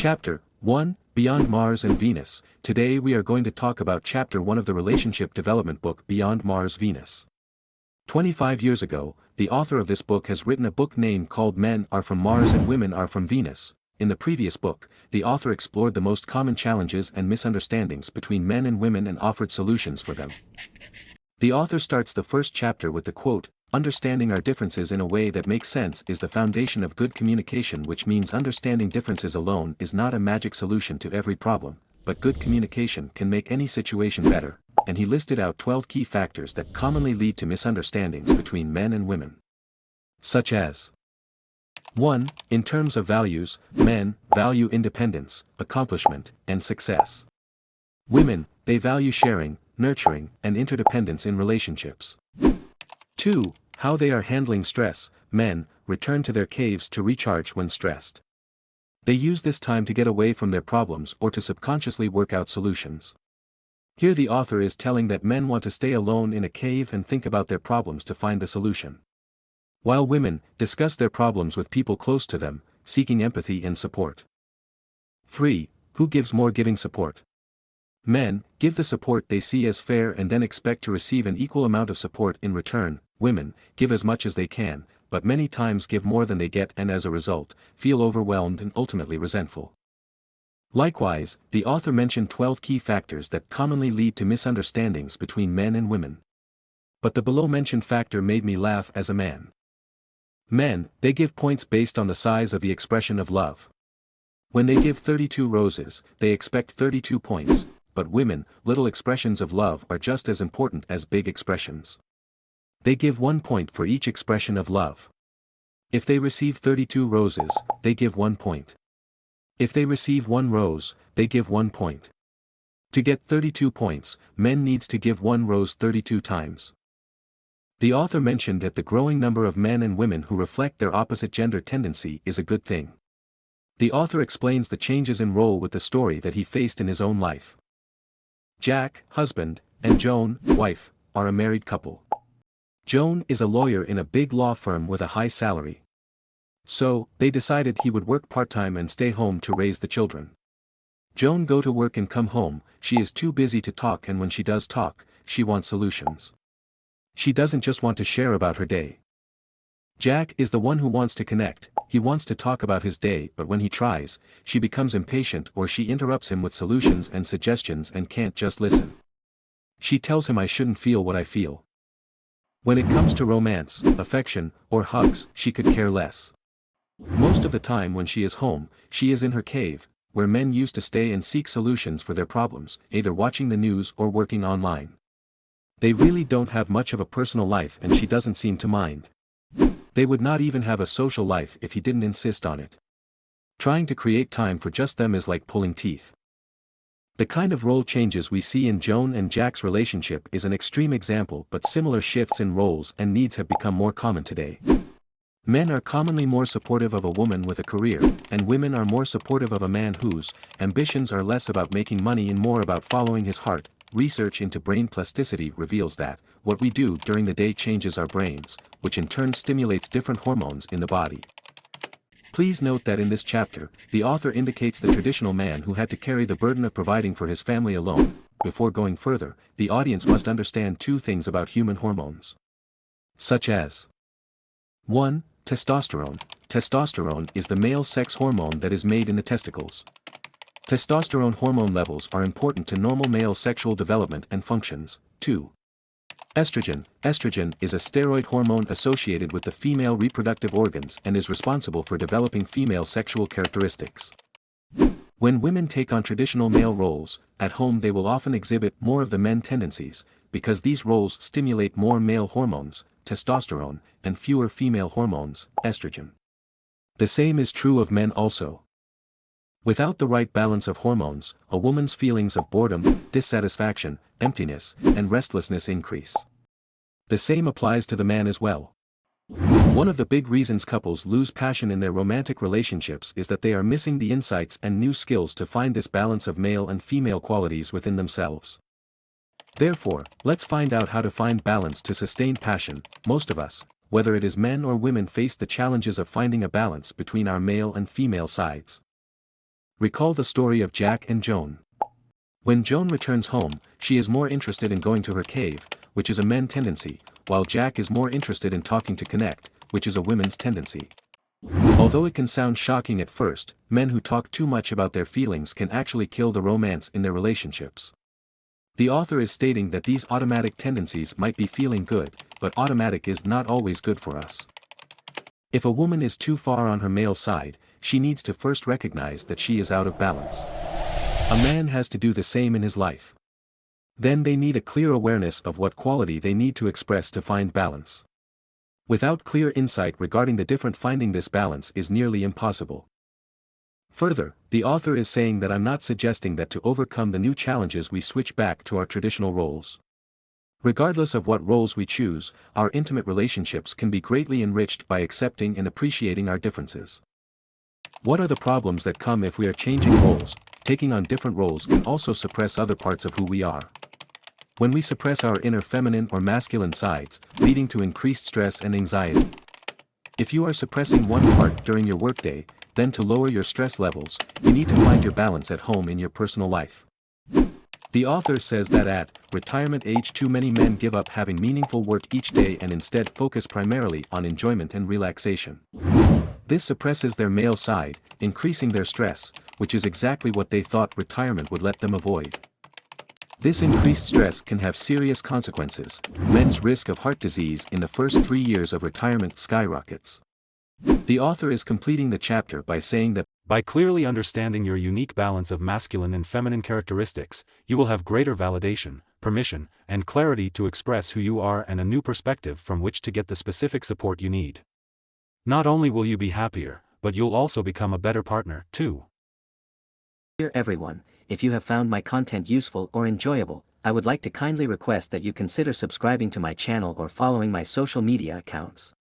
Chapter 1, Beyond Mars and Venus. Today we are going to talk about Chapter 1 of the relationship development book Beyond Mars Venus. 25 years ago, the author of this book has written a book named called Men Are From Mars and Women Are From Venus. In the previous book, the author explored the most common challenges and misunderstandings between men and women and offered solutions for them. The author starts the first chapter with the quote, "Understanding our differences in a way that makes sense is the foundation of good communication, which means understanding differences alone is not a magic solution to every problem, but good communication can make any situation better," and he listed out 12 key factors that commonly lead to misunderstandings between men and women. Such as 1. In terms of values, men value independence, accomplishment, and success. Women, they value sharing, nurturing, and interdependence in relationships. 2. How they are handling stress. Men return to their caves to recharge when stressed. They use this time to get away from their problems or to subconsciously work out solutions. Here the author is telling that men want to stay alone in a cave and think about their problems to find a solution, while women discuss their problems with people close to them, seeking empathy and support. 3. Who gives more? Giving support. Men give the support they see as fair and then expect to receive an equal amount of support in return. Women give as much as they can, but many times give more than they get and as a result, feel overwhelmed and ultimately resentful. Likewise, the author mentioned 12 key factors that commonly lead to misunderstandings between men and women. But the below-mentioned factor made me laugh as a man. Men, they give points based on the size of the expression of love. When they give 32 roses, they expect 32 points, but women, little expressions of love are just as important as big expressions. They give 1 point for each expression of love. If they receive 32 roses, they give 1 point. If they receive 1 rose, they give 1 point. To get 32 points, men needs to give 1 rose 32 times. The author mentioned that the growing number of men and women who reflect their opposite gender tendency is a good thing. The author explains the changes in role with the story that he faced in his own life. Jack, husband, and Joan, wife, are a married couple. Joan is a lawyer in a big law firm with a high salary. So, they decided he would work part-time and stay home to raise the children. Joan go to work and come home, she is too busy to talk, and when she does talk, she wants solutions. She doesn't just want to share about her day. Jack is the one who wants to connect, he wants to talk about his day, but when he tries, she becomes impatient or she interrupts him with solutions and suggestions and can't just listen. She tells him, "I shouldn't feel what I feel." When it comes to romance, affection, or hugs, she could care less. Most of the time when she is home, she is in her cave, where men used to stay and seek solutions for their problems, either watching the news or working online. They really don't have much of a personal life and she doesn't seem to mind. They would not even have a social life if he didn't insist on it. Trying to create time for just them is like pulling teeth. The kind of role changes we see in Joan and Jack's relationship is an extreme example, but similar shifts in roles and needs have become more common today. Men are commonly more supportive of a woman with a career, and women are more supportive of a man whose ambitions are less about making money and more about following his heart. Research into brain plasticity reveals that what we do during the day changes our brains, which in turn stimulates different hormones in the body. Please note that in this chapter, the author indicates the traditional man who had to carry the burden of providing for his family alone. Before going further, the audience must understand 2 things about human hormones. Such as 1. Testosterone. Testosterone is the male sex hormone that is made in the testicles. Testosterone hormone levels are important to normal male sexual development and functions. 2. Estrogen. Estrogen is a steroid hormone associated with the female reproductive organs and is responsible for developing female sexual characteristics. When women take on traditional male roles, at home they will often exhibit more of the men tendencies, because these roles stimulate more male hormones, testosterone, and fewer female hormones, estrogen. The same is true of men also. Without the right balance of hormones, a woman's feelings of boredom, dissatisfaction, emptiness, and restlessness increase. The same applies to the man as well. One of the big reasons couples lose passion in their romantic relationships is that they are missing the insights and new skills to find this balance of male and female qualities within themselves. Therefore, let's find out how to find balance to sustain passion. Most of us, whether it is men or women, face the challenges of finding a balance between our male and female sides. Recall the story of Jack and Joan. When Joan returns home, she is more interested in going to her cave, which is a men tendency, while Jack is more interested in talking to connect, which is a women's tendency. Although it can sound shocking at first, men who talk too much about their feelings can actually kill the romance in their relationships. The author is stating that these automatic tendencies might be feeling good, but automatic is not always good for us. If a woman is too far on her male side, she needs to first recognize that she is out of balance. A man has to do the same in his life. Then they need a clear awareness of what quality they need to express to find balance. Without clear insight regarding the different, finding this balance is nearly impossible. Further, the author is saying that I'm not suggesting that to overcome the new challenges we switch back to our traditional roles. Regardless of what roles we choose, our intimate relationships can be greatly enriched by accepting and appreciating our differences. What are the problems that come if we are changing roles? Taking on different roles can also suppress other parts of who we are. When we suppress our inner feminine or masculine sides, leading to increased stress and anxiety. If you are suppressing one part during your workday, then to lower your stress levels, you need to find your balance at home in your personal life. The author says that at retirement age too many men give up having meaningful work each day and instead focus primarily on enjoyment and relaxation. This suppresses their male side, increasing their stress, which is exactly what they thought retirement would let them avoid. This increased stress can have serious consequences. Men's risk of heart disease in the first 3 years of retirement skyrockets. The author is completing the chapter by saying that, by clearly understanding your unique balance of masculine and feminine characteristics, you will have greater validation, permission, and clarity to express who you are and a new perspective from which to get the specific support you need. Not only will you be happier, but you'll also become a better partner, too. Dear everyone, if you have found my content useful or enjoyable, I would like to kindly request that you consider subscribing to my channel or following my social media accounts.